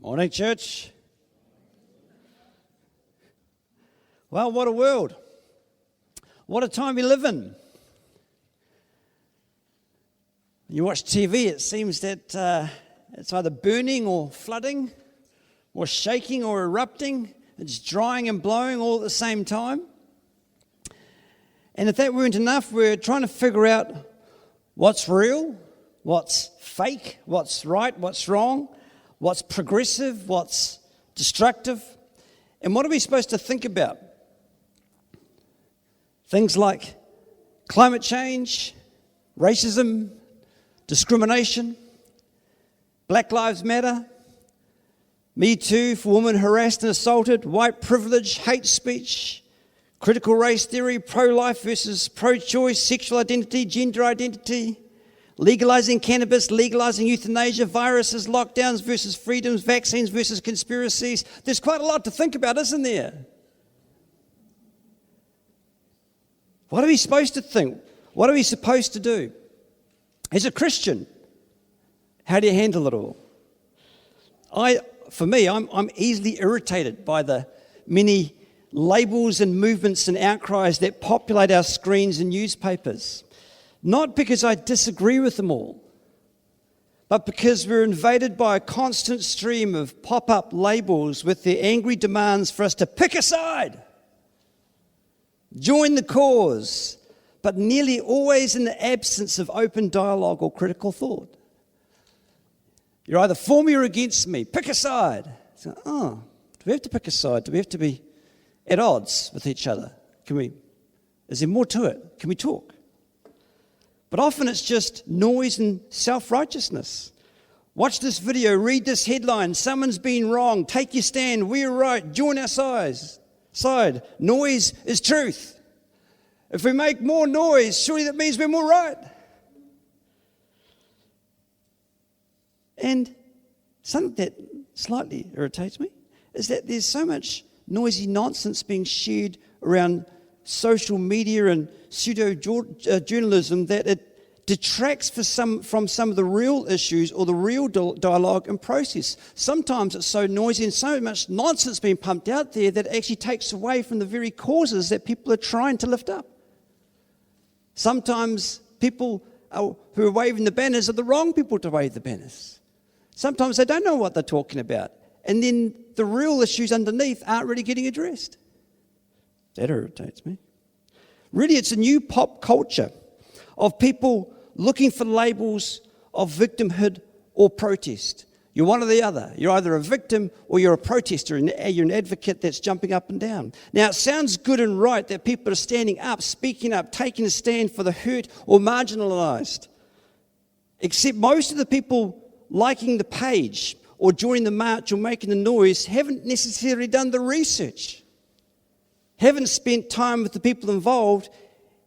Morning, church. Well, what a world. What a time we live in. When you watch TV, it seems that it's either burning or flooding or shaking or erupting. It's drying and blowing all at the same time. And if that weren't enough, we're trying to figure out what's real, what's fake, what's right, what's wrong, what's progressive, what's destructive, and what are we supposed to think about? Things like climate change, racism, discrimination, Black Lives Matter, Me Too for women harassed and assaulted, white privilege, hate speech, critical race theory, pro-life versus pro-choice, sexual identity, gender identity, legalizing cannabis, legalizing euthanasia, viruses, lockdowns versus freedoms, vaccines versus conspiracies. There's quite a lot to think about, isn't there? What are we supposed to think? What are we supposed to do? As a Christian, how do you handle it all? For me, I'm easily irritated by the many labels and movements and outcries that populate our screens and newspapers. Not because I disagree with them all, but because we're invaded by a constant stream of pop-up labels with their angry demands for us to pick a side, join the cause, but nearly always in the absence of open dialogue or critical thought. You're either for me or against me. Pick a side. So, do we have to pick a side? Do we have to be at odds with each other? Is there more to it? Can we talk? But often it's just noise and self-righteousness. Watch this video, read this headline, someone's been wrong, take your stand, we're right, join our side. Noise is truth. If we make more noise, surely that means we're more right. And something that slightly irritates me is that there's so much noisy nonsense being shared around social media and pseudo-journalism that it detracts from some of the real issues or the real dialogue and process. Sometimes it's so noisy and so much nonsense being pumped out there that it actually takes away from the very causes that people are trying to lift up. Sometimes people who are waving the banners are the wrong people to wave the banners. Sometimes they don't know what they're talking about. And then the real issues underneath aren't really getting addressed. That irritates me. Really, it's a new pop culture of people looking for labels of victimhood or protest. You're one or the other. You're either a victim or you're a protester, and you're an advocate that's jumping up and down. Now, it sounds good and right that people are standing up, speaking up, taking a stand for the hurt or marginalized. Except most of the people liking the page or joining the march or making the noise haven't necessarily done the research, haven't spent time with the people involved,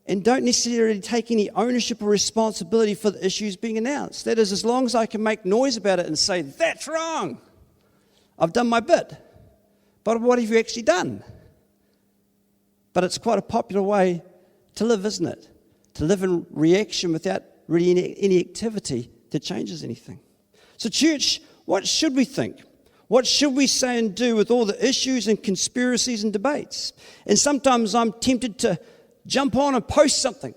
and don't necessarily take any ownership or responsibility for the issues being announced. That is, as long as I can make noise about it and say, that's wrong, I've done my bit. But what have you actually done? But it's quite a popular way to live, isn't it? To live in reaction without really any activity that changes anything. So church, what should we think? What should we say and do with all the issues and conspiracies and debates? And sometimes I'm tempted to jump on and post something.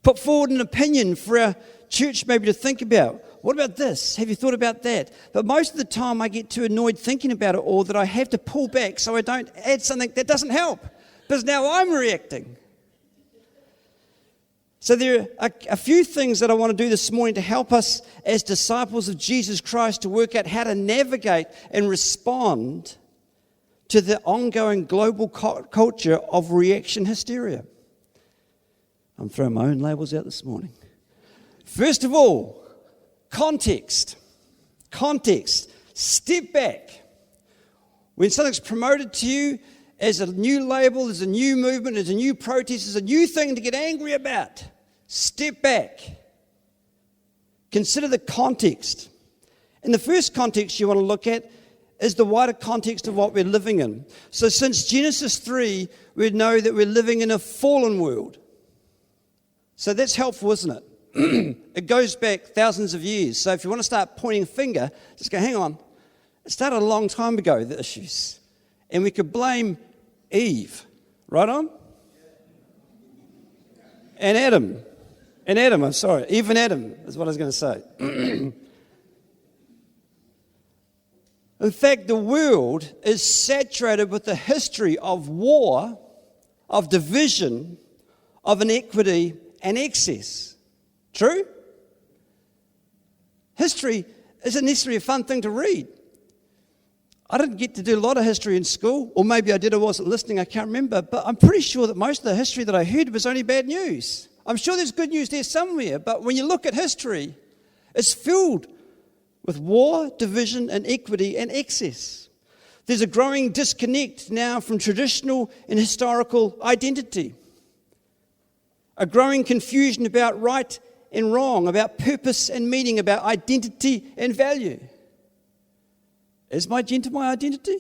Put forward an opinion for our church maybe to think about. What about this? Have you thought about that? But most of the time I get too annoyed thinking about it all that I have to pull back so I don't add something that doesn't help. Because now I'm reacting. So there are a few things that I want to do this morning to help us as disciples of Jesus Christ to work out how to navigate and respond to the ongoing global culture of reaction hysteria. I'm throwing my own labels out this morning. First of all, context. Context. Step back. When something's promoted to you as a new label, as a new movement, as a new protest, as a new thing to get angry about, step back. Consider the context. And the first context you want to look at is the wider context of what we're living in. So since Genesis 3, we know that we're living in a fallen world. So that's helpful, isn't it? it goes back thousands of years. So if you want to start pointing a finger, just go, hang on. It started a long time ago, the issues. And we could blame Eve, right on? And Adam. I'm sorry. Eve and Adam is what I was going to say. In fact, the world is saturated with the history of war, of division, of inequity and excess. True? History isn't necessarily a fun thing to read. I didn't get to do a lot of history in school, or maybe I did, I wasn't listening, I can't remember, but I'm pretty sure that most of the history that I heard was only bad news. I'm sure there's good news there somewhere, but when you look at history, it's filled with war, division, inequity, and excess. There's a growing disconnect now from traditional and historical identity. A growing confusion about right and wrong, about purpose and meaning, about identity and value. Is my gender my identity?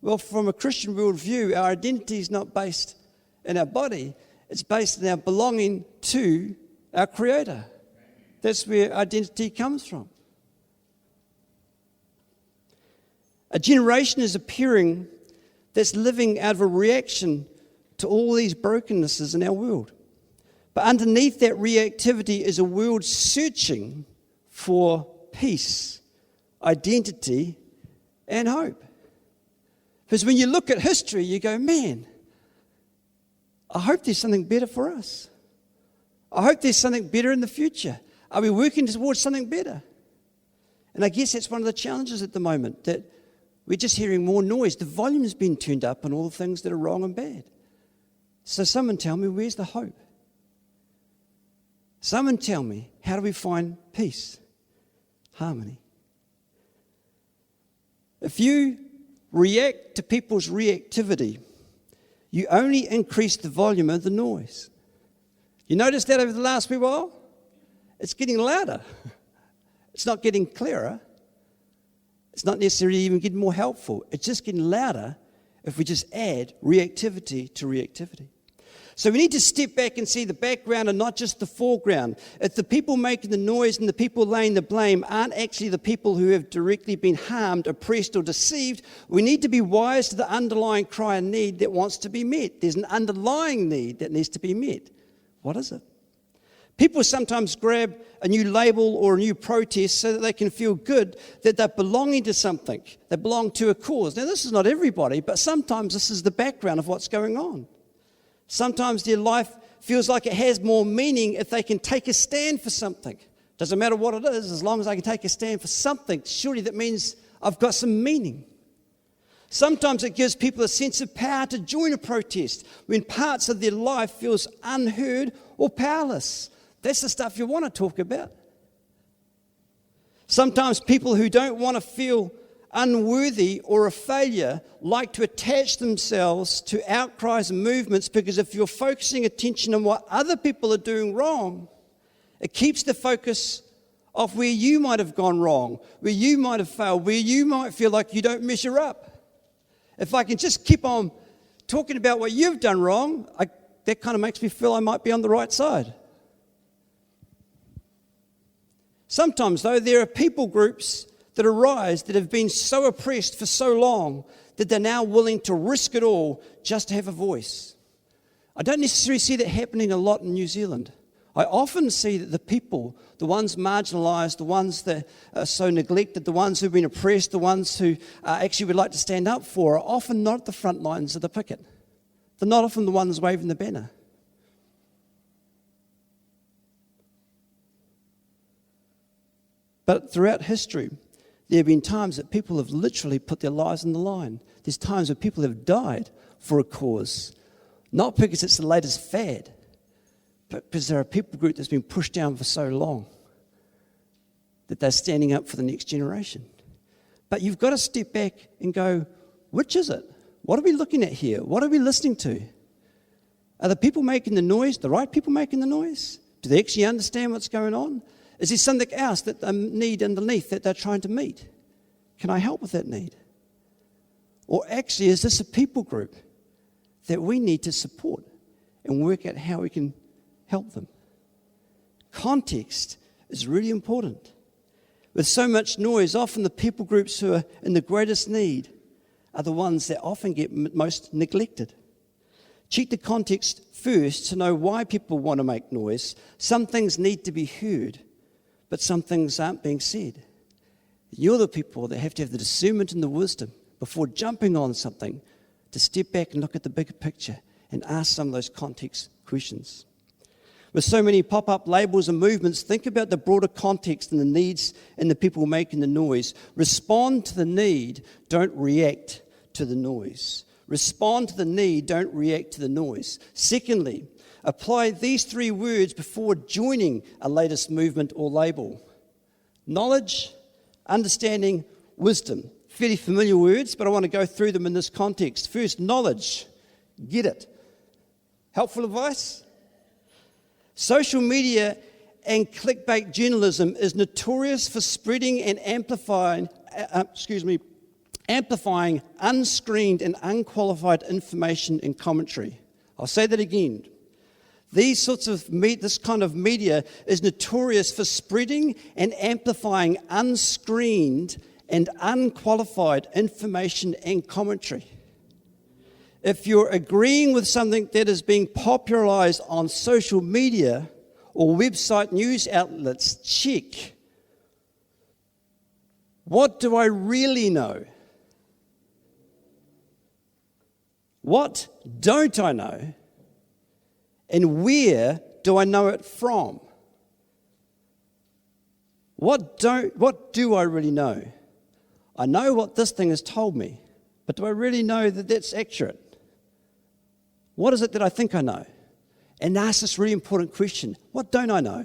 Well, from a Christian worldview, our identity is not based in our body. It's based in our belonging to our Creator. That's where identity comes from. A generation is appearing that's living out of a reaction to all these brokennesses in our world. But underneath that reactivity is a world searching for peace, identity, and hope. Because when you look at history, you go, man, I hope there's something better for us. I hope there's something better in the future. Are we working towards something better? And I guess that's one of the challenges at the moment, that we're just hearing more noise. The volume's been turned up on all the things that are wrong and bad. So someone tell me, where's the hope? Someone tell me, how do we find peace, harmony? If you react to people's reactivity, you only increase the volume of the noise. You notice that over the last wee while? It's getting louder. It's not getting clearer. It's not necessarily even getting more helpful. It's just getting louder if we just add reactivity to reactivity. So we need to step back and see the background and not just the foreground. If the people making the noise and the people laying the blame aren't actually the people who have directly been harmed, oppressed, or deceived, we need to be wise to the underlying cry and need that wants to be met. There's an underlying need that needs to be met. What is it? People sometimes grab a new label or a new protest so that they can feel good that they're belonging to something. They belong to a cause. Now, this is not everybody, but sometimes this is the background of what's going on. Sometimes their life feels like it has more meaning if they can take a stand for something. Doesn't matter what it is, as long as I can take a stand for something, surely that means I've got some meaning. Sometimes it gives people a sense of power to join a protest when parts of their life feels unheard or powerless. That's the stuff you want to talk about. Sometimes people who don't want to feel unworthy or a failure like to attach themselves to outcries and movements, because if you're focusing attention on what other people are doing wrong, it keeps the focus off where you might have gone wrong, where you might have failed, where you might feel like you don't measure up. If I can just keep on talking about what you've done wrong, that kind of makes me feel I might be on the right side. Sometimes, though, there are people groups that arise that have been so oppressed for so long that they're now willing to risk it all just to have a voice. I don't necessarily see that happening a lot in New Zealand. I often see that the people, the ones marginalised, the ones that are so neglected, the ones who've been oppressed, the ones who actually would like to stand up for, are often not at the front lines of the picket. They're not often the ones waving the banner. But throughout history, there have been times that people have literally put their lives on the line. There's times where people have died for a cause, not because it's the latest fad, but because they're a people group that's been pushed down for so long that they're standing up for the next generation. But you've got to step back and go, which is it? What are we looking at here? What are we listening to? Are the people making the noise the right people making the noise? Do they actually understand what's going on? Is there something else that they need underneath that they're trying to meet? Can I help with that need? Or actually, is this a people group that we need to support and work out how we can help them? Context is really important. With so much noise, often the people groups who are in the greatest need are the ones that often get most neglected. Check the context first to know why people want to make noise. Some things need to be heard, but some things aren't being said. You're the people that have to have the discernment and the wisdom before jumping on something to step back and look at the bigger picture and ask some of those context questions. With so many pop-up labels and movements, think about the broader context and the needs and the people making the noise. Respond to the need, don't react to the noise. Respond to the need, don't react to the noise. Secondly, apply these 3 words before joining a latest movement or label. Knowledge, understanding, wisdom. Fairly familiar words, but I want to go through them in this context. First, knowledge. Get it. Helpful advice? Social media and clickbait journalism is notorious for spreading and amplifying unscreened and unqualified information and commentary. I'll say that again. This kind of media is notorious for spreading and amplifying unscreened and unqualified information and commentary. If you're agreeing with something that is being popularized on social media or website news outlets, check. What do I really know? What don't I know? And where do I know it from? What do I really know? I know what this thing has told me, but do I really know that that's accurate? What is it that I think I know? And ask this really important question. What don't I know?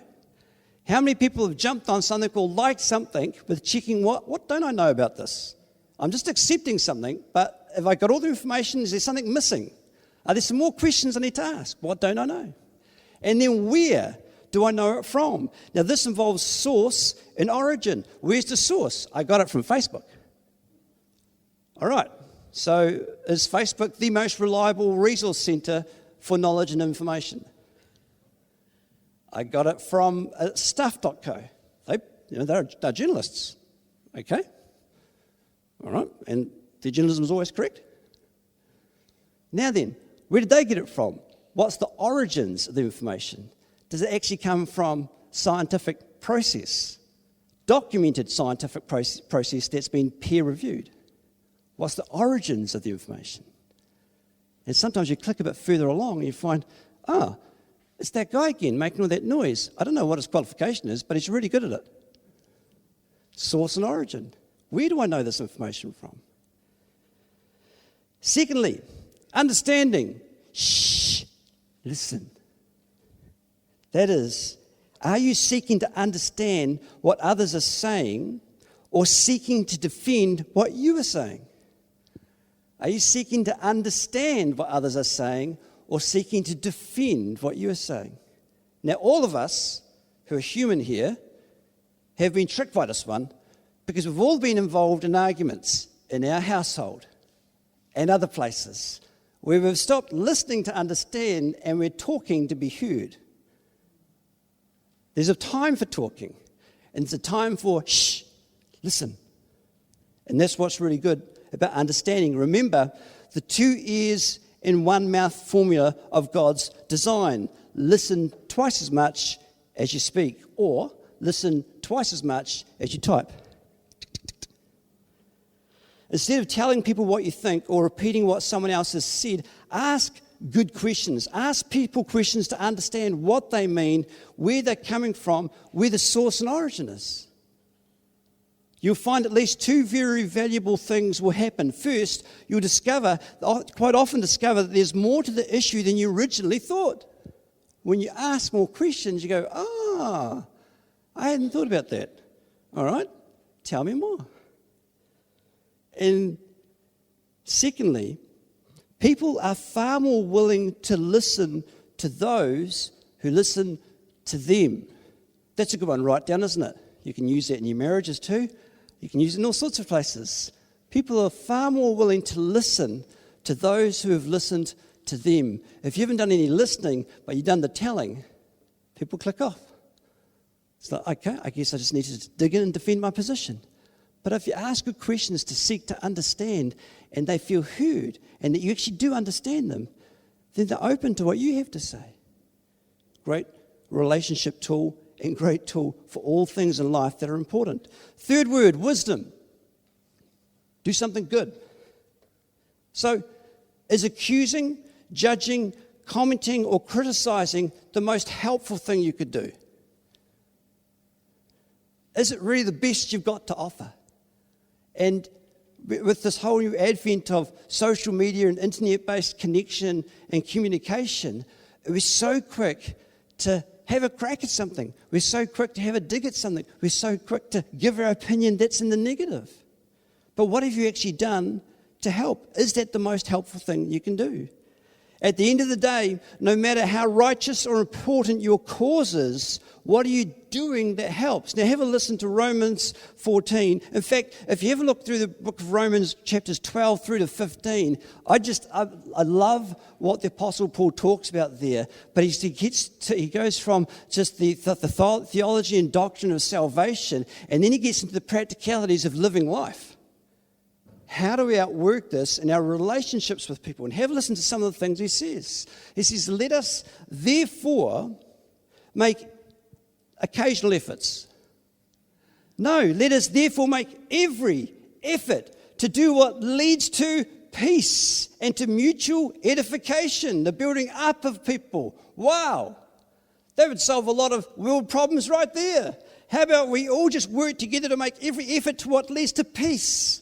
How many people have jumped on something or liked something with checking what don't I know about this? I'm just accepting something, but have I got all the information? Is there something missing? Are there some more questions I need to ask? What don't I know? And then where do I know it from? Now this involves source and origin. Where's the source? I got it from Facebook. All right. So is Facebook the most reliable resource center for knowledge and information? I got it from stuff.co. They're journalists. Okay? All right. And their journalism is always correct. Now then, where did they get it from? What's the origins of the information? Does it actually come from scientific process? Documented scientific process that's been peer-reviewed? What's the origins of the information? And sometimes you click a bit further along and you find, it's that guy again making all that noise. I don't know what his qualification is, but he's really good at it. Source and origin. Where do I know this information from? Secondly, understanding. Shh, listen. That is, are you seeking to understand what others are saying or seeking to defend what you are saying? Are you seeking to understand what others are saying or seeking to defend what you are saying? Now, all of us who are human here have been tricked by this one because we've all been involved in arguments in our household and other places where we've stopped listening to understand and we're talking to be heard. There's a time for talking and there's a time for shh, listen. And that's what's really good about understanding. Remember, the 2 ears in 1 mouth formula of God's design. Listen twice as much as you speak, or listen twice as much as you type. Instead of telling people what you think or repeating what someone else has said, ask good questions. Ask people questions to understand what they mean, where they're coming from, where the source and origin is. You'll find at least 2 very valuable things will happen. First, you'll quite often discover that there's more to the issue than you originally thought. When you ask more questions, you go, I hadn't thought about that. All right, tell me more. And secondly, people are far more willing to listen to those who listen to them. That's a good one, write down, isn't it? You can use that in your marriages too. You can use it in all sorts of places. People are far more willing to listen to those who have listened to them. If you haven't done any listening, but you've done the telling, people click off. It's like, okay, I guess I just need to dig in and defend my position. But if you ask good questions to seek to understand, and they feel heard, and that you actually do understand them, then they're open to what you have to say. Great relationship tool and great tool for all things in life that are important. Third word, wisdom. Do something good. So, is accusing, judging, commenting, or criticizing the most helpful thing you could do? Is it really the best you've got to offer? And with this whole new advent of social media and internet-based connection and communication, we're so quick to have a crack at something. We're so quick to have a dig at something. We're so quick to give our opinion that's in the negative. But what have you actually done to help? Is that the most helpful thing you can do? At the end of the day, no matter how righteous or important your cause is, what are you doing that helps? Now have a listen to Romans 14. In fact, if you ever look through the book of Romans chapters 12 through to 15, I love what the Apostle Paul talks about there. But he goes from just the theology and doctrine of salvation, and then he gets into the practicalities of living life. How do we outwork this in our relationships with people? And have a listen to some of the things he says. He says, let us therefore make occasional efforts. No, let us therefore make every effort to do what leads to peace and to mutual edification, the building up of people. Wow, that would solve a lot of world problems right there. How about we all just work together to make every effort to what leads to peace?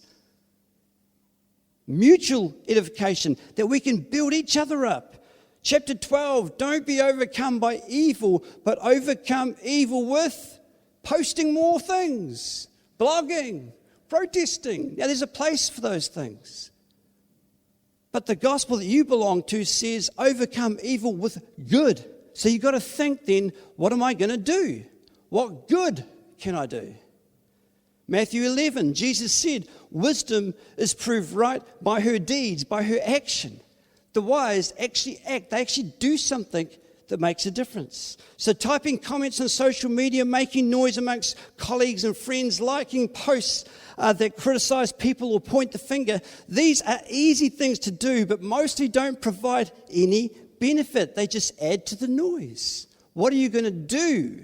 Mutual edification, that we can build each other up. Chapter 12, don't be overcome by evil, but overcome evil with posting more things, blogging, protesting. Now, there's a place for those things. But the gospel that you belong to says overcome evil with good. So you've got to think then, what am I going to do? What good can I do? Matthew 11, Jesus said, wisdom is proved right by her deeds, by her action. The wise actually act. They actually do something that makes a difference. So typing comments on social media, making noise amongst colleagues and friends, liking posts that criticize people or point the finger, these are easy things to do, but mostly don't provide any benefit. They just add to the noise. What are you going to do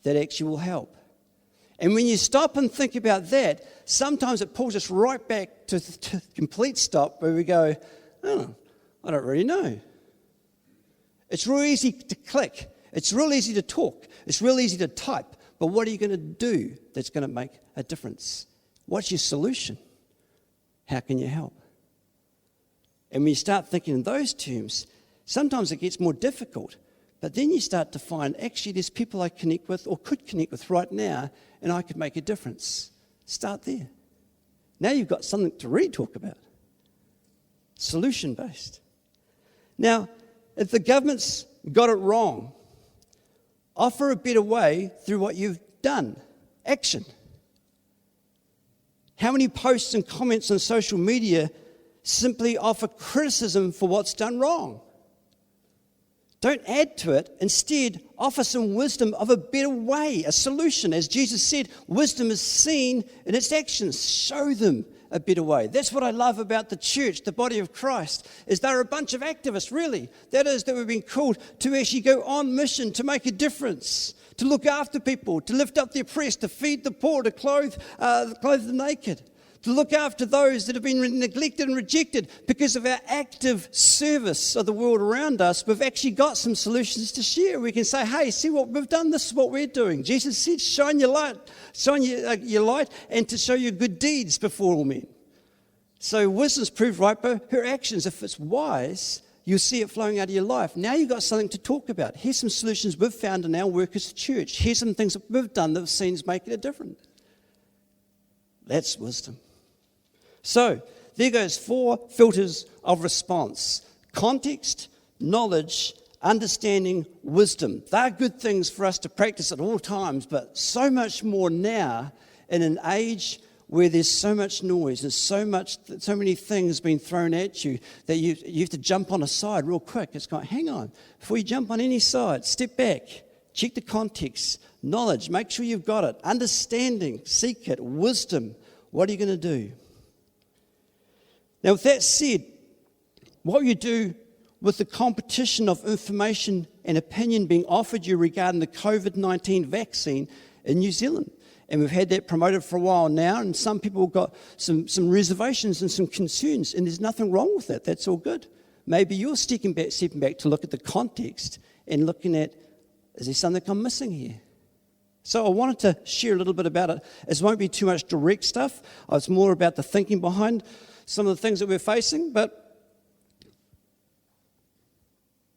that actually will help? And when you stop and think about that, sometimes it pulls us right back to complete stop where we go, oh, I don't really know. It's real easy to click. It's real easy to talk. It's real easy to type. But what are you going to do that's going to make a difference? What's your solution? How can you help? And when you start thinking in those terms, sometimes it gets more difficult. But then you start to find, actually, there's people I connect with or could connect with right now, and I could make a difference. Start there. Now you've got something to really talk about. Solution-based. Now, if the government's got it wrong, offer a better way through what you've done. Action. How many posts and comments on social media simply offer criticism for what's done wrong? Don't add to it. Instead, offer some wisdom of a better way, a solution. As Jesus said, wisdom is seen in its actions. Show them a better way. That's what I love about the church, the body of Christ, is they're a bunch of activists, really. That is, that we've been called to actually go on mission, to make a difference, to look after people, to lift up the oppressed, to feed the poor, to clothe the naked, to look after those that have been neglected and rejected. Because of our active service of the world around us, we've actually got some solutions to share. We can say, hey, see what we've done, this is what we're doing. Jesus said, shine your light and to show your good deeds before all men. So wisdom's proved right by her actions. If it's wise, you'll see it flowing out of your life. Now you've got something to talk about. Here's some solutions we've found in our work as a church. Here's some things that we've done that we've seen is making a difference. That's wisdom. So, there goes 4 filters of response. Context, knowledge, understanding, wisdom. They're good things for us to practice at all times, but so much more now in an age where there's so much noise and so many things being thrown at you that you have to jump on a side real quick. It's going, hang on, before you jump on any side, step back, Check the context, knowledge, make sure you've got it, understanding, seek it, wisdom. What are you going to do? Now, with that said, what you do with the competition of information and opinion being offered you regarding the COVID-19 vaccine in New Zealand. And we've had that promoted for a while now, and some people have got some reservations and some concerns, and there's nothing wrong with that. That's all good. Maybe you're stepping back to look at the context and looking at, is there something I'm missing here? So I wanted to share a little bit about it. It won't be too much direct stuff. It's more about the thinking behind some of the things that we're facing. But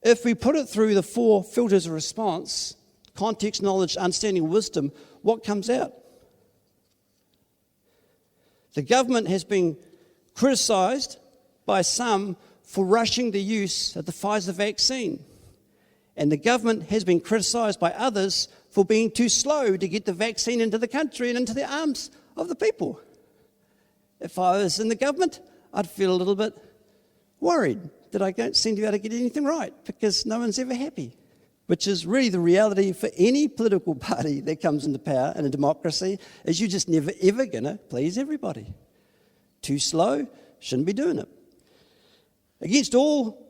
if we put it through the 4 filters of response, context, knowledge, understanding, wisdom, what comes out? The government has been criticised by some for rushing the use of the Pfizer vaccine. And the government has been criticised by others for being too slow to get the vaccine into the country and into the arms of the people. If I was in the government, I'd feel a little bit worried that I don't seem to be able to get anything right because no one's ever happy, which is really the reality for any political party that comes into power in a democracy, is you're just never ever going to please everybody. Too slow, shouldn't be doing it. Against all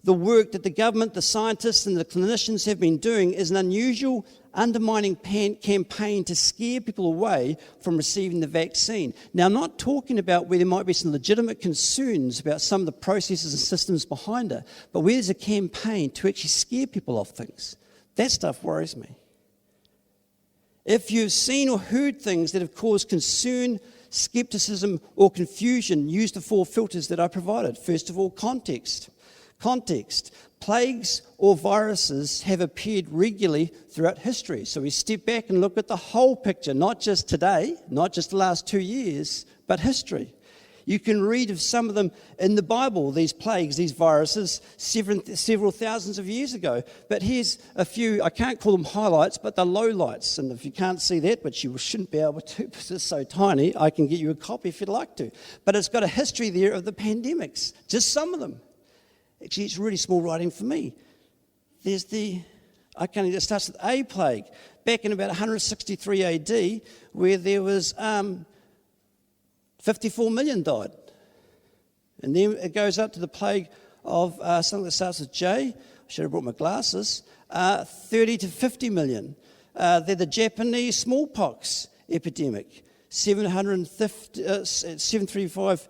the work that the government, the scientists and the clinicians have been doing is an unusual undermining campaign to scare people away from receiving the vaccine. Now, I'm not talking about where there might be some legitimate concerns about some of the processes and systems behind it, but where there's a campaign to actually scare people off things. That stuff worries me. If you've seen or heard things that have caused concern, skepticism or confusion, use the 4 filters that I provided. First of all, context. Context. Plagues or viruses have appeared regularly throughout history. So we step back and look at the whole picture, not just today, not just the last 2 years, but history. You can read of some of them in the Bible, these plagues, these viruses, several thousands of years ago. But here's a few, I can't call them highlights, but they're lowlights. And if you can't see that, which you shouldn't be able to because it's so tiny, I can get you a copy if you'd like to. But it's got a history there of the pandemics, just some of them. Actually, it's really small writing for me. There's it starts with A plague, back in about 163 AD, where there was 54 million died. And then it goes up to the plague of something that starts with J. I should have brought my glasses. 30 to 50 million. They're the Japanese smallpox epidemic. 735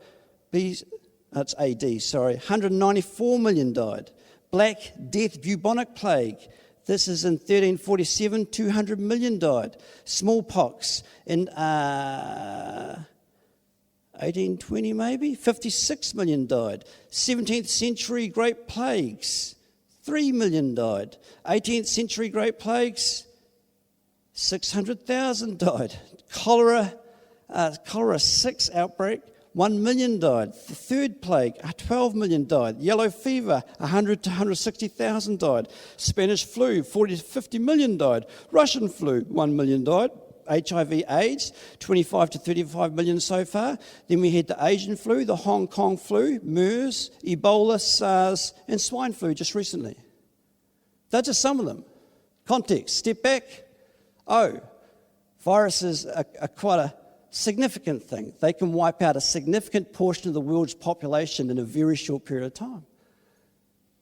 BC. That's AD, sorry. 194 million died. Black Death bubonic plague. This is in 1347, 200 million died. Smallpox in 1820 maybe, 56 million died. 17th century Great Plagues, 3 million died. 18th century Great Plagues, 600,000 died. Cholera 6 outbreak, 1 million died. The third plague, 12 million died. Yellow fever, 100 to 160,000 died. Spanish flu, 40 to 50 million died. Russian flu, 1 million died. HIV AIDS, 25 to 35 million so far. Then we had the Asian flu, the Hong Kong flu, MERS, Ebola, SARS, and swine flu just recently. They're just some of them. Context, step back. Viruses are quite a significant thing. They can wipe out a significant portion of the world's population in a very short period of time.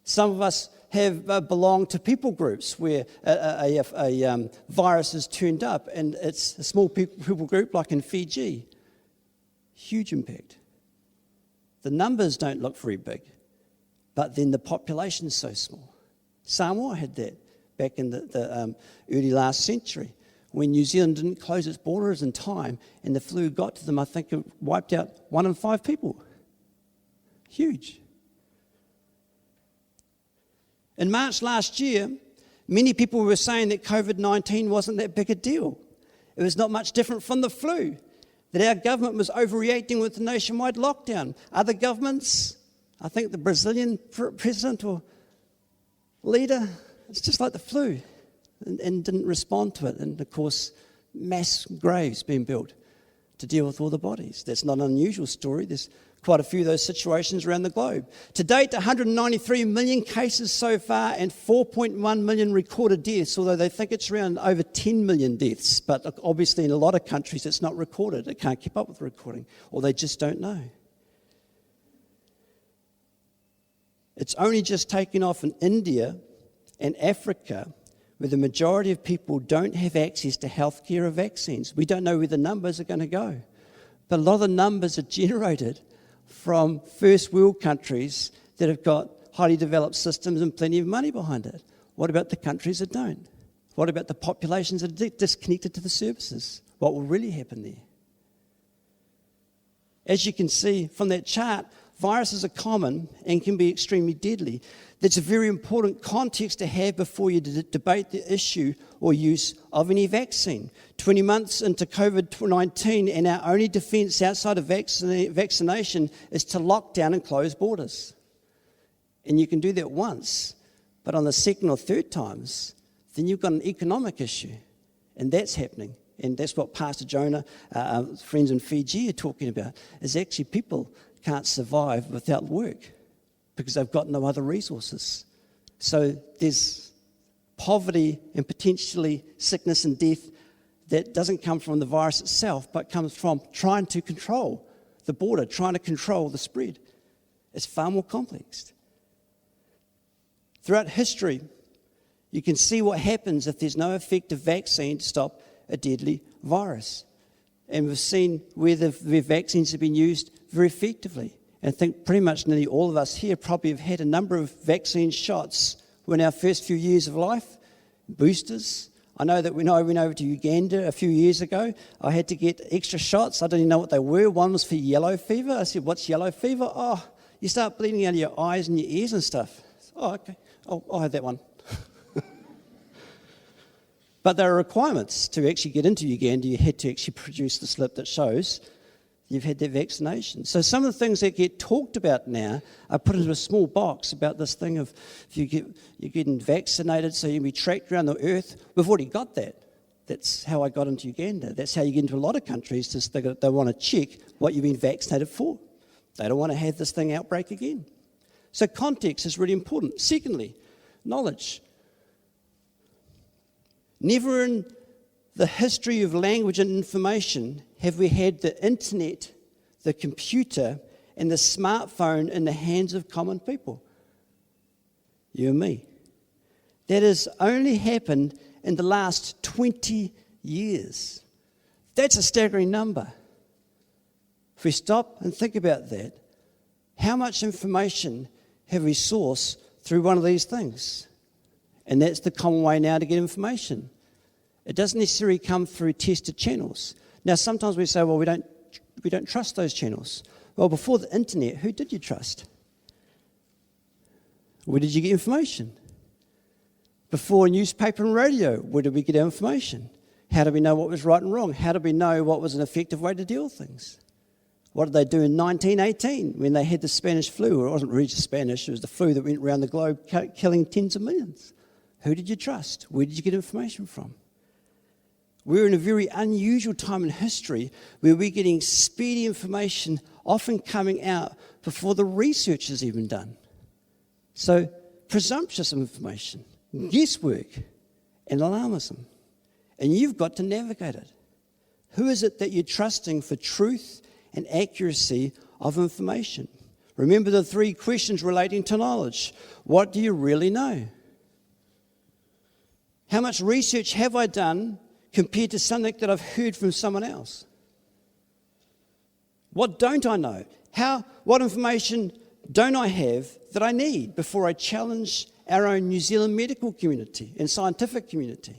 Some of us have belonged to people groups where a virus has turned up, and it's a small people group like in Fiji. Huge impact. The numbers don't look very big, but then the population's so small. Samoa had that back in the early last century, when New Zealand didn't close its borders in time and the flu got to them. I think it wiped out 1 in 5 people. Huge. In March last year, many people were saying that COVID-19 wasn't that big a deal. It was not much different from the flu, that our government was overreacting with the nationwide lockdown. Other governments, I think the Brazilian president or leader, it's just like the flu, and didn't respond to it. And of course, mass graves being built. to deal with all the bodies. That's not an unusual story. There's quite a few of those situations around the globe. To date, 193 million cases so far and 4.1 million recorded deaths, although they think it's around over 10 million deaths. But obviously in a lot of countries it's not recorded. It can't keep up with the recording, or they just don't know. It's only just taken off in India and Africa, where the majority of people don't have access to healthcare or vaccines. We don't know where the numbers are going to go. But a lot of the numbers are generated from first world countries that have got highly developed systems and plenty of money behind it. What about the countries that don't? What about the populations that are disconnected to the services? What will really happen there? As you can see from that chart, viruses are common and can be extremely deadly. That's a very important context to have before you debate the issue or use of any vaccine. 20 months into COVID-19, and our only defence outside of vaccination is to lock down and close borders. And you can do that once, but on the second or third times, then you've got an economic issue, and that's happening. And that's what Pastor Jonah, friends in Fiji are talking about, is actually people can't survive without work because they've got no other resources. So there's poverty and potentially sickness and death that doesn't come from the virus itself, but comes from trying to control the border, trying to control the spread. It's far more complex. Throughout history, you can see what happens if there's no effective vaccine to stop a deadly virus. And we've seen where vaccines have been used very effectively. And I think pretty much nearly all of us here probably have had a number of vaccine shots in our first few years of life, boosters. I know that when I went over to Uganda a few years ago, I had to get extra shots. I didn't even know what they were. One was for yellow fever. I said, "What's yellow fever?" "Oh, you start bleeding out of your eyes and your ears and stuff." "Oh, okay. I'll have that one." But there are requirements to actually get into Uganda. You had to actually produce the slip that shows you've had that vaccination. So some of the things that get talked about now are put into a small box about this thing of if you're getting vaccinated so you'll be tracked around the earth. We've already got that. That's how I got into Uganda. That's how you get into a lot of countries. Just they want to check what you've been vaccinated for. They don't want to have this thing outbreak again. So context is really important. Secondly, knowledge. Never in the history of language and information have we had the internet, the computer, and the smartphone in the hands of common people. You and me. That has only happened in the last 20 years. That's a staggering number. If we stop and think about that, how much information have we sourced through one of these things? And that's the common way now to get information. It doesn't necessarily come through tested channels. Now, sometimes we say, well, we don't trust those channels. Well, before the internet, who did you trust? Where did you get information? Before newspaper and radio, where did we get our information? How did we know what was right and wrong? How did we know what was an effective way to deal with things? What did they do in 1918 when they had the Spanish flu? Or it wasn't really just Spanish, it was the flu that went around the globe killing tens of millions. Who did you trust? Where did you get information from? We're in a very unusual time in history where we're getting speedy information often coming out before the research is even done. So presumptuous information, guesswork, and alarmism. And you've got to navigate it. Who is it that you're trusting for truth and accuracy of information? Remember the 3 questions relating to knowledge. What do you really know? How much research have I done compared to something that I've heard from someone else? What don't I know? What information don't I have that I need before I challenge our own New Zealand medical community and scientific community?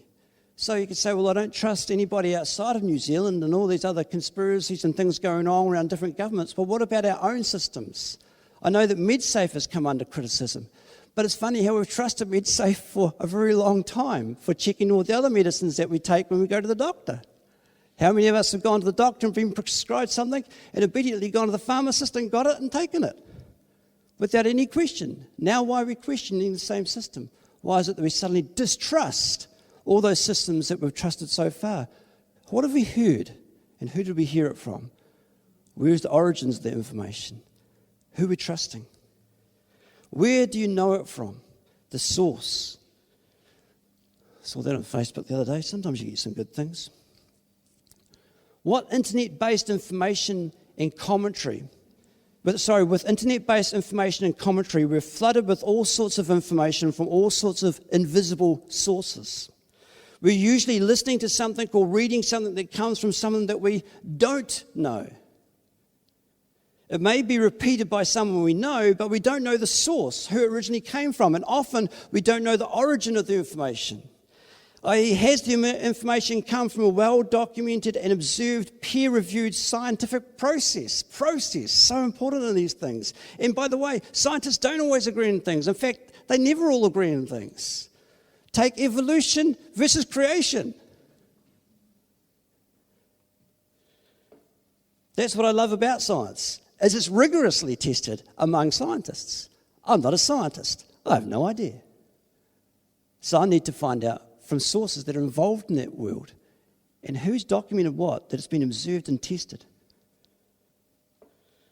So you could say, well, I don't trust anybody outside of New Zealand and all these other conspiracies and things going on around different governments. Well, what about our own systems? I know that MedSafe has come under criticism. But it's funny how we've trusted MedSafe for a very long time for checking all the other medicines that we take when we go to the doctor. How many of us have gone to the doctor and been prescribed something and immediately gone to the pharmacist and got it and taken it without any question? Now why are we questioning the same system? Why is it that we suddenly distrust all those systems that we've trusted so far? What have we heard And who did we hear it from? Where's the origins of the information? Who are we trusting? Where do you know it from? The source. I saw that on Facebook the other day. Sometimes you get some good things. What internet-based information and commentary? With internet-based information and commentary, we're flooded with all sorts of information from all sorts of invisible sources. We're usually listening to something or reading something that comes from someone that we don't know. It may be repeated by someone we know, but we don't know the source, who it originally came from. And often we don't know the origin of the information. Has the information come from a well-documented and observed, peer-reviewed scientific process? So important in these things. And by the way, scientists don't always agree on things. In fact, they never all agree on things. Take evolution versus creation. That's what I love about science, is it's rigorously tested among scientists. I'm not a scientist. I have no idea. So I need to find out from sources that are involved in that world and who's documented what, that it's been observed and tested.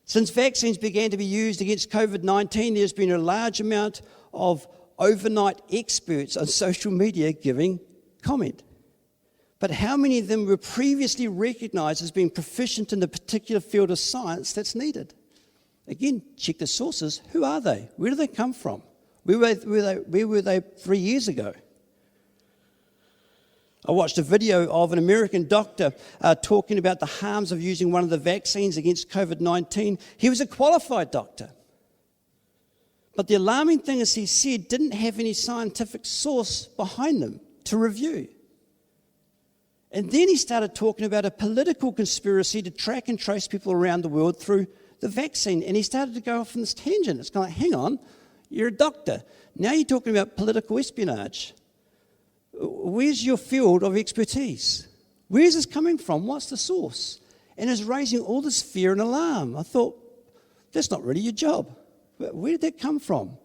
Since vaccines began to be used against COVID-19, there's been a large amount of overnight experts on social media giving comment. But how many of them were previously recognised as being proficient in the particular field of science that's needed? Again, check the sources. Who are they? Where do they come from? Where were they 3 years ago? I watched a video of an American doctor talking about the harms of using one of the vaccines against COVID-19. He was a qualified doctor. But the alarming thing is he said didn't have any scientific source behind them to review. And then he started talking about a political conspiracy to track and trace people around the world through the vaccine. And he started to go off on this tangent. It's kind of like, hang on, you're a doctor. Now you're talking about political espionage. Where's your field of expertise? Where's this coming from? What's the source? And it's raising all this fear and alarm. I thought, that's not really your job. Where did that come from?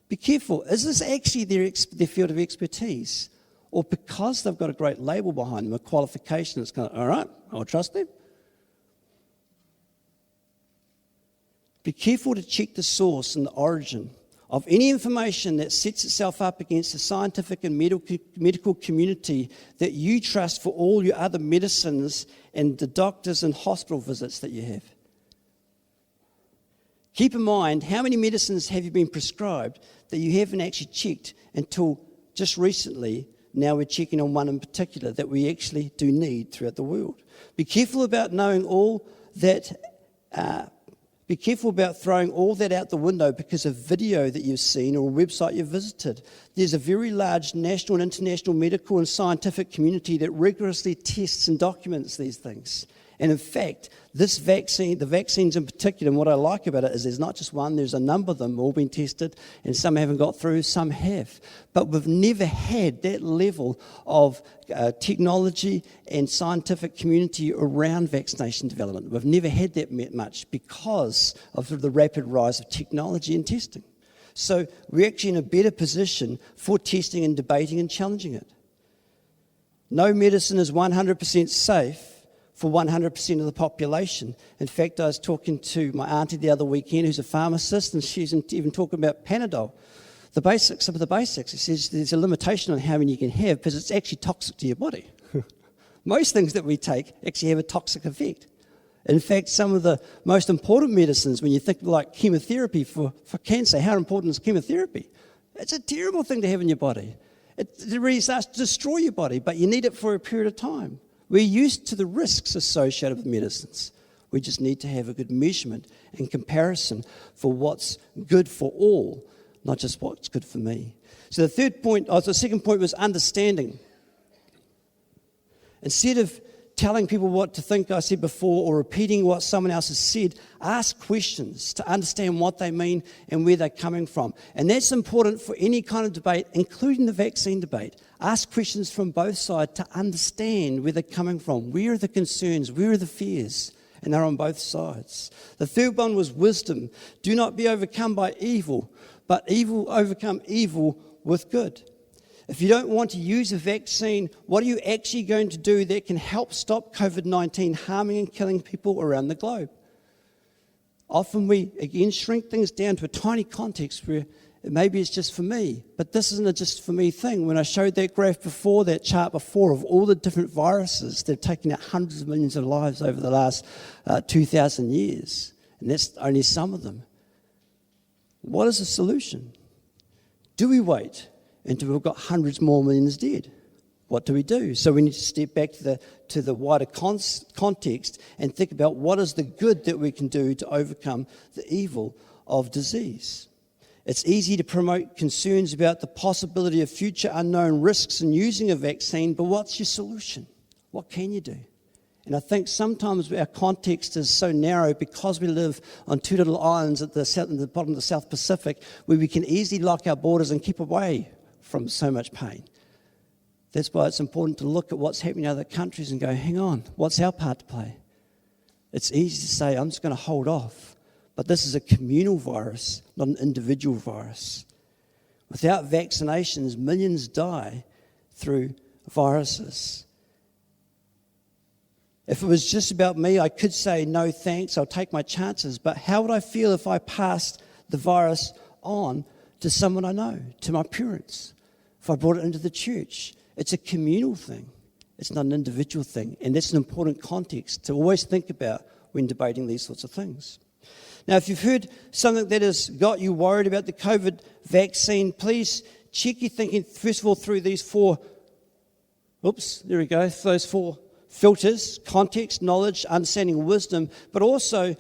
Be careful. Is this actually their field of expertise? Or because they've got a great label behind them, a qualification, it's kind of, all right, I'll trust them. Be careful to check the source and the origin of any information that sets itself up against the scientific and medical community that you trust for all your other medicines and the doctors and hospital visits that you have. Keep in mind, how many medicines have you been prescribed that you haven't actually checked until just recently? Now we're checking on one in particular that we actually do need throughout the world. Be careful about knowing all that. Be careful about throwing all that out the window because of video that you've seen or a website you've visited. There's a very large national and international medical and scientific community that rigorously tests and documents these things. And in fact, this vaccine, the vaccines in particular, and what I like about it is there's not just one, there's a number of them all been tested, and some haven't got through, some have. But we've never had that level of technology and scientific community around vaccination development. We've never had that much because of the rapid rise of technology and testing. So we're actually in a better position for testing and debating and challenging it. No medicine is 100% safe for 100% of the population. In fact, I was talking to my auntie the other weekend who's a pharmacist, and she's even talking about Panadol. Some of the basics. It says there's a limitation on how many you can have because it's actually toxic to your body. Most things that we take actually have a toxic effect. In fact, some of the most important medicines, when you think like chemotherapy for cancer, how important is chemotherapy? It's a terrible thing to have in your body. It really starts to destroy your body, but you need it for a period of time. We're used to the risks associated with medicines. We just need to have a good measurement and comparison for what's good for all, not just what's good for me. So the second point was understanding. Instead of telling people what to think, I said before, or repeating what someone else has said, ask questions to understand what they mean and where they're coming from. And that's important for any kind of debate, including the vaccine debate. Ask questions from both sides to understand where they're coming from. Where are the concerns? Where are the fears? And they're on both sides. The third one was wisdom. Do not be overcome by evil, but overcome evil with good. If you don't want to use a vaccine, what are you actually going to do that can help stop COVID-19 harming and killing people around the globe? Often we, again, shrink things down to a tiny context where maybe it's just for me. But this isn't a just for me thing. When I showed that graph before, that chart before, of all the different viruses that have taken out hundreds of millions of lives over the last 2,000 years, and that's only some of them. What is the solution? Do we wait until we've got hundreds more millions dead? What do we do? So we need to step back to the wider context and think about what is the good that we can do to overcome the evil of disease. It's easy to promote concerns about the possibility of future unknown risks in using a vaccine, but what's your solution? What can you do? And I think sometimes our context is so narrow because we live on two little islands at the bottom of the South Pacific where we can easily lock our borders and keep away from so much pain. That's why it's important to look at what's happening in other countries and go, hang on, what's our part to play? It's easy to say, I'm just going to hold off. But this is a communal virus, not an individual virus. Without vaccinations, millions die through viruses. If it was just about me, I could say, no thanks, I'll take my chances. But how would I feel if I passed the virus on to someone I know, to my parents, if I brought it into the church? It's a communal thing. It's not an individual thing. And that's an important context to always think about when debating these sorts of things. Now, if you've heard something that has got you worried about the COVID vaccine, please check your thinking, first of all, through these those four filters: context, knowledge, understanding, wisdom. But also,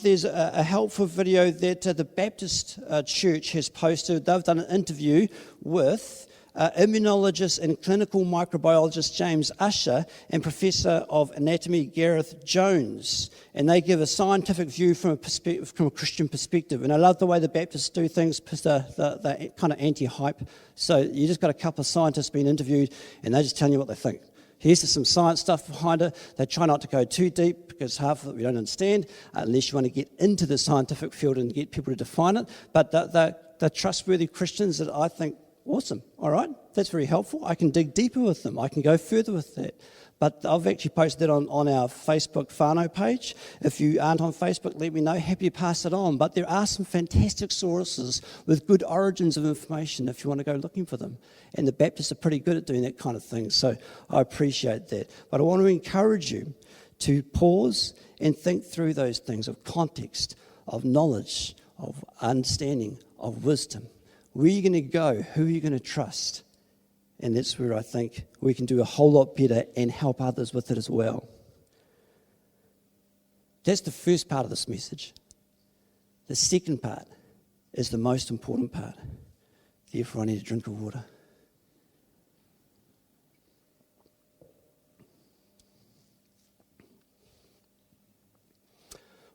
there's a helpful video that the Baptist Church has posted. They've done an interview with immunologist and clinical microbiologist James Usher and Professor of Anatomy Gareth Jones. And they give a scientific view from a Christian perspective. And I love the way the Baptists do things because they're kind of anti-hype. So you just got a couple of scientists being interviewed and they're just telling you what they think. Here's some science stuff behind it. They try not to go too deep because half of it we don't understand unless you want to get into the scientific field and get people to define it. But they're trustworthy Christians that I think, awesome, all right, that's very helpful. I can dig deeper with them. I can go further with that. But I've actually posted that on our Facebook whānau page. If you aren't on Facebook, let me know. Happy to pass it on. But there are some fantastic sources with good origins of information if you want to go looking for them. And the Baptists are pretty good at doing that kind of thing. So I appreciate that. But I want to encourage you to pause and think through those things of context, of knowledge, of understanding, of wisdom. Where are you going to go? Who are you going to trust? And that's where I think we can do a whole lot better and help others with it as well. That's the first part of this message. The second part is the most important part. Therefore, I need a drink of water.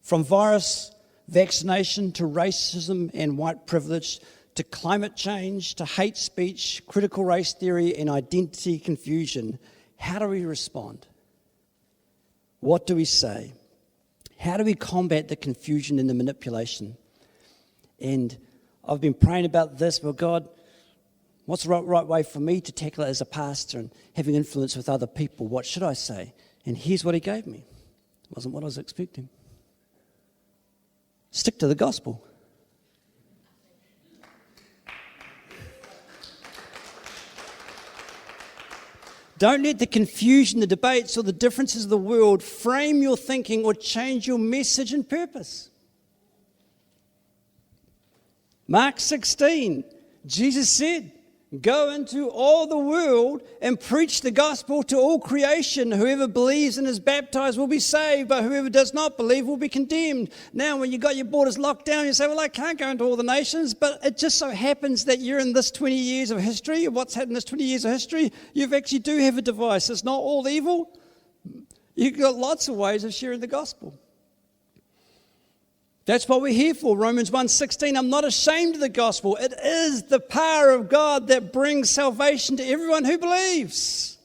From virus vaccination to racism and white privilege, to climate change, to hate speech, critical race theory, and identity confusion, how do we respond? What do we say? How do we combat the confusion and the manipulation? And I've been praying about this. Well, God, what's the right way for me to tackle it as a pastor and having influence with other people? What should I say? And here's what he gave me. It wasn't what I was expecting. Stick to the gospel. Don't let the confusion, the debates, or the differences of the world frame your thinking or change your message and purpose. Mark 16, Jesus said, "Go into all the world and preach the gospel to all creation. Whoever believes and is baptized will be saved, but whoever does not believe will be condemned." Now, when you've got your borders locked down, you say, well, I can't go into all the nations, but it just so happens that you're in this 20 years of history. What's happened in this 20 years of history? You actually do have a device. It's not all evil. You've got lots of ways of sharing the gospel. That's what we're here for. Romans 1:16, I'm not ashamed of the gospel. It is the power of God that brings salvation to everyone who believes.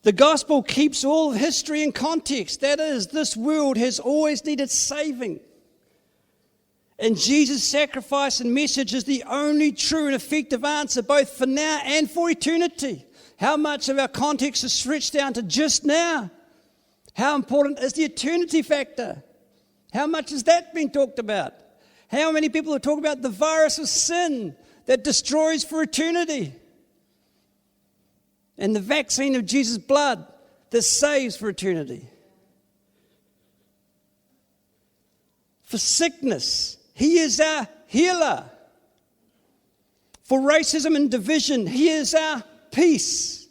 The gospel keeps all of history in context. That is, this world has always needed saving. And Jesus' sacrifice and message is the only true and effective answer, both for now and for eternity. How much of our context is stretched down to just now? How important is the eternity factor? How much has that been talked about? How many people are talking about the virus of sin that destroys for eternity? And the vaccine of Jesus' blood that saves for eternity. For sickness, He is our healer. For racism and division, He is our peace.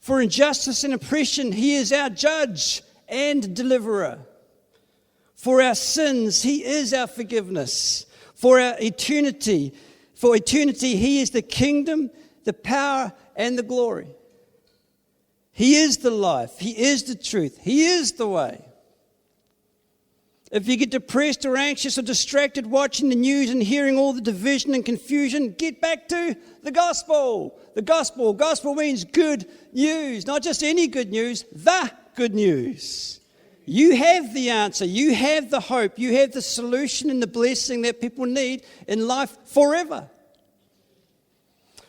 For injustice and oppression, He is our judge and deliverer. For our sins, He is our forgiveness. For eternity, He is the kingdom, the power, and the glory. He is the life. He is the truth. He is the way. If you get depressed or anxious or distracted watching the news and hearing all the division and confusion, get back to the gospel. The gospel. Gospel means good news. Not just any good news, the good news. You have the answer. You have the hope. You have the solution and the blessing that people need in life forever.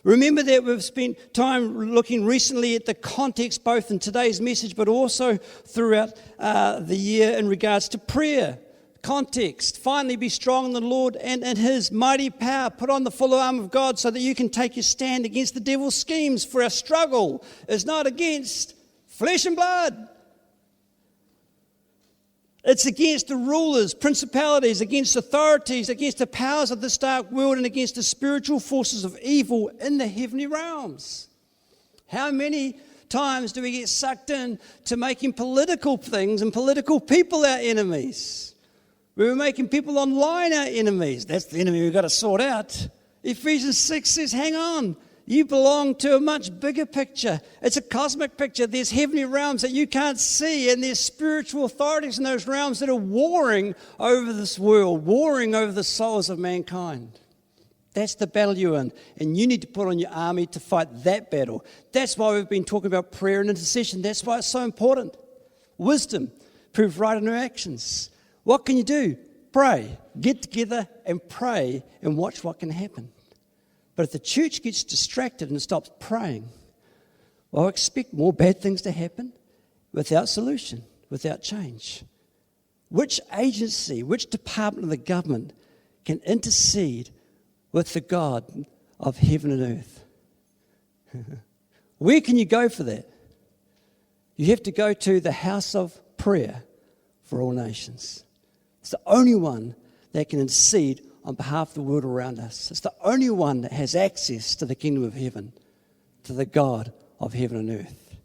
Remember that we've spent time looking recently at the context, both in today's message, but also throughout the year in regards to prayer. Context. Finally, be strong in the Lord and in His mighty power. Put on the full armor of God so that you can take your stand against the devil's schemes. For our struggle is not against flesh and blood. It's against the rulers, principalities, against authorities, against the powers of this dark world, and against the spiritual forces of evil in the heavenly realms. How many times do we get sucked in to making political things and political people our enemies? We're making people online our enemies. That's the enemy we've got to sort out. Ephesians 6 says, hang on. You belong to a much bigger picture. It's a cosmic picture. There's heavenly realms that you can't see, and there's spiritual authorities in those realms that are warring over this world, warring over the souls of mankind. That's the battle you're in, and you need to put on your army to fight that battle. That's why we've been talking about prayer and intercession. That's why it's so important. Wisdom, prove right in our actions. What can you do? Pray. Get together and pray and watch what can happen. But if the church gets distracted and stops praying, well, expect more bad things to happen without solution, without change. Which agency, which department of the government can intercede with the God of heaven and earth? Where can you go for that? You have to go to the house of prayer for all nations. It's the only one that can intercede on behalf of the world around us. It's the only one that has access to the kingdom of heaven, to the God of heaven and earth.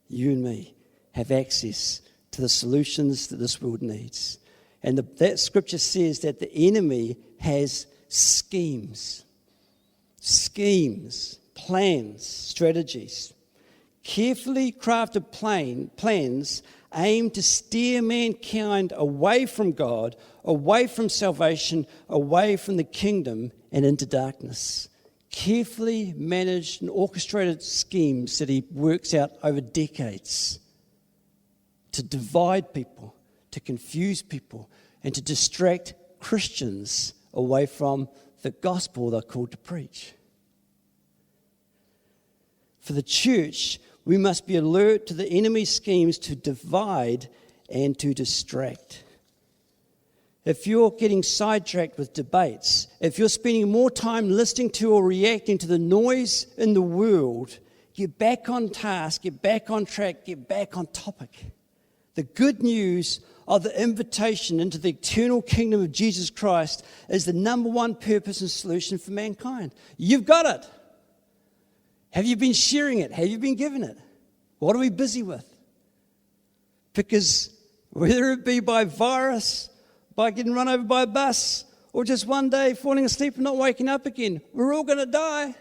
You and me have access to the solutions that this world needs. And that scripture says that the enemy has schemes, plans, strategies, carefully crafted plans aimed to steer mankind away from God, away from salvation, away from the kingdom, and into darkness. Carefully managed and orchestrated schemes that he works out over decades to divide people, to confuse people, and to distract Christians away from the gospel they're called to preach. For the church, we must be alert to the enemy's schemes to divide and to distract. If you're getting sidetracked with debates, if you're spending more time listening to or reacting to the noise in the world, get back on task, get back on track, get back on topic. The good news of the invitation into the eternal kingdom of Jesus Christ is the number one purpose and solution for mankind. You've got it. Have you been sharing it? Have you been giving it? What are we busy with? Because whether it be by virus, by getting run over by a bus, or just one day falling asleep and not waking up again, we're all going to die.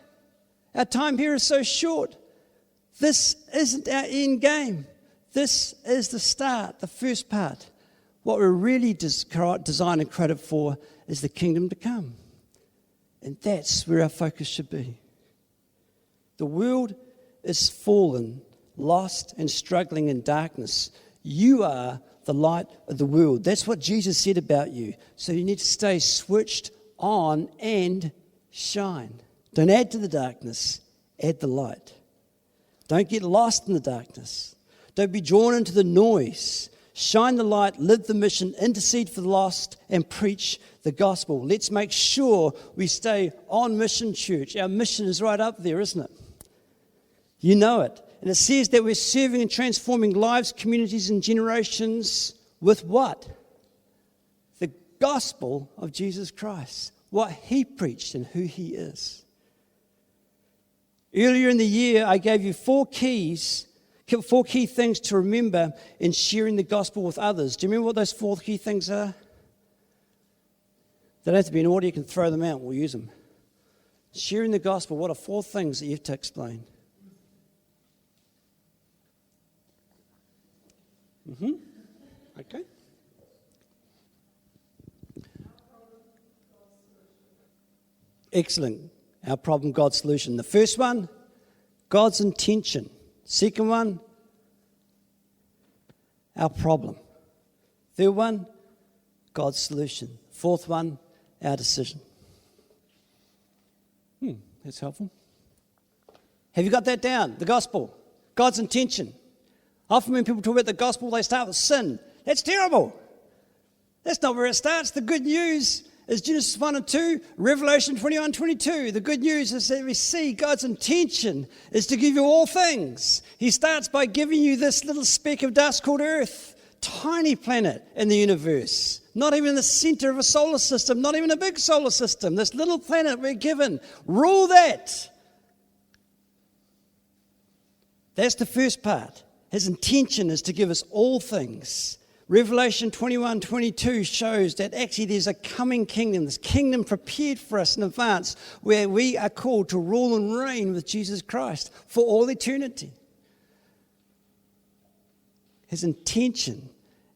Our time here is so short. This isn't our end game. This is the start, the first part. What we're really designed and created for is the kingdom to come. And that's where our focus should be. The world is fallen, lost and struggling in darkness. You are the light of the world. That's what Jesus said about you. So you need to stay switched on and shine. Don't add to the darkness, add the light. Don't get lost in the darkness. Don't be drawn into the noise. Shine the light, live the mission, intercede for the lost, and preach the gospel. Let's make sure we stay on mission, church. Our mission is right up there, isn't it? You know it. And it says that we're serving and transforming lives, communities, and generations with what? The gospel of Jesus Christ. What he preached and who he is. Earlier in the year, I gave you four key things to remember in sharing the gospel with others. Do you remember what those four key things are? They don't have to be in order. You can throw them out. We'll use them. Sharing the gospel. What are four things that you have to explain? Okay. Excellent. Our problem, God's solution. The first one, God's intention. Second one, our problem. Third one, God's solution. Fourth one, our decision. That's helpful. Have you got that down? The gospel, God's intention. Often when people talk about the gospel, they start with sin. That's terrible. That's not where it starts. The good news is Genesis 1 and 2, Revelation 21, 22. The good news is that we see God's intention is to give you all things. He starts by giving you this little speck of dust called Earth, tiny planet in the universe, not even in the center of a solar system, not even a big solar system. This little planet we're given, rule that. That's the first part. His intention is to give us all things. Revelation 21, 22 shows that actually there's a coming kingdom, this kingdom prepared for us in advance, where we are called to rule and reign with Jesus Christ for all eternity. His intention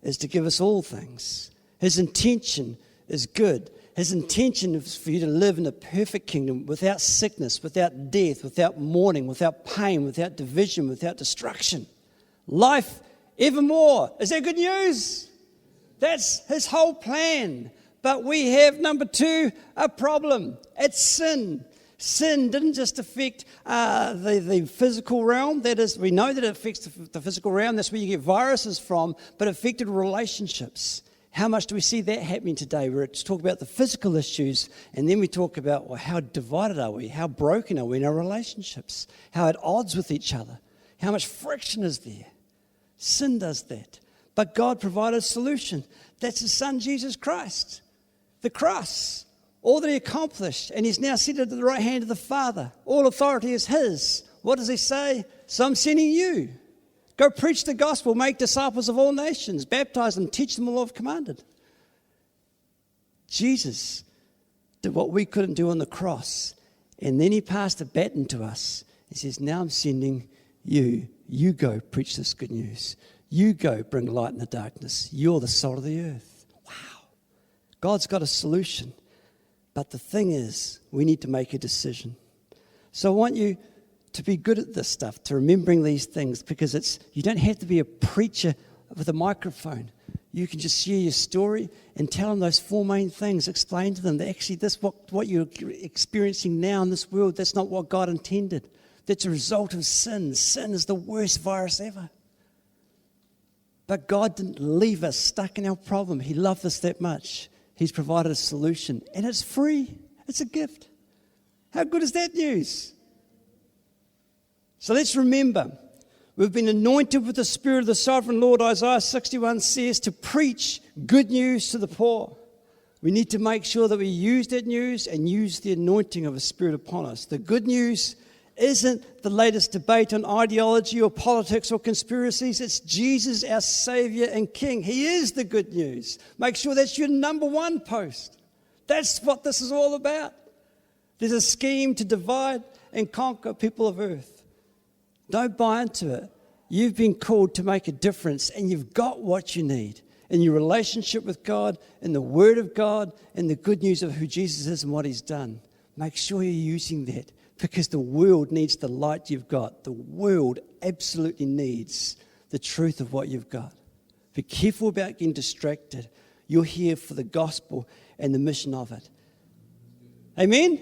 is to give us all things. His intention is good. His intention is for you to live in a perfect kingdom without sickness, without death, without mourning, without pain, without division, without destruction. Life evermore. Is that good news? That's his whole plan. But we have, number two, a problem. It's sin. Sin didn't just affect the physical realm. That is, we know that it affects the physical realm. That's where you get viruses from. But it affected relationships. How much do we see that happening today? We're to talk about the physical issues, and then we talk about, well, how divided are we? How broken are we in our relationships? How at odds with each other? How much friction is there? Sin does that. But God provided a solution. That's his son, Jesus Christ. The cross. All that he accomplished. And he's now seated at the right hand of the Father. All authority is his. What does he say? So I'm sending you. Go preach the gospel. Make disciples of all nations. Baptize them. Teach them all I've commanded. Jesus did what we couldn't do on the cross. And then he passed a baton to us. He says, now I'm sending you. You go preach this good news. You go bring light in the darkness. You're the salt of the earth. Wow. God's got a solution. But the thing is, we need to make a decision. So I want you to be good at this stuff, to remembering these things, because you don't have to be a preacher with a microphone. You can just share your story and tell them those four main things. Explain to them that actually what you're experiencing now in this world, that's not what God intended. That's a result of sin. Sin is the worst virus ever. But God didn't leave us stuck in our problem. He loved us that much. He's provided a solution. And it's free. It's a gift. How good is that news? So let's remember, we've been anointed with the Spirit of the Sovereign Lord. Isaiah 61 says to preach good news to the poor. We need to make sure that we use that news and use the anointing of the Spirit upon us. The good news isn't the latest debate on ideology or politics or conspiracies. It's Jesus, our Savior and King. He is the good news. Make sure that's your number one post. That's what this is all about. There's a scheme to divide and conquer people of earth. Don't buy into it. You've been called to make a difference, and you've got what you need in your relationship with God, in the Word of God, and the good news of who Jesus is and what He's done. Make sure you're using that, because the world needs the light you've got. The world absolutely needs the truth of what you've got, Be careful about getting distracted. You're here for the gospel and the mission of it. Amen?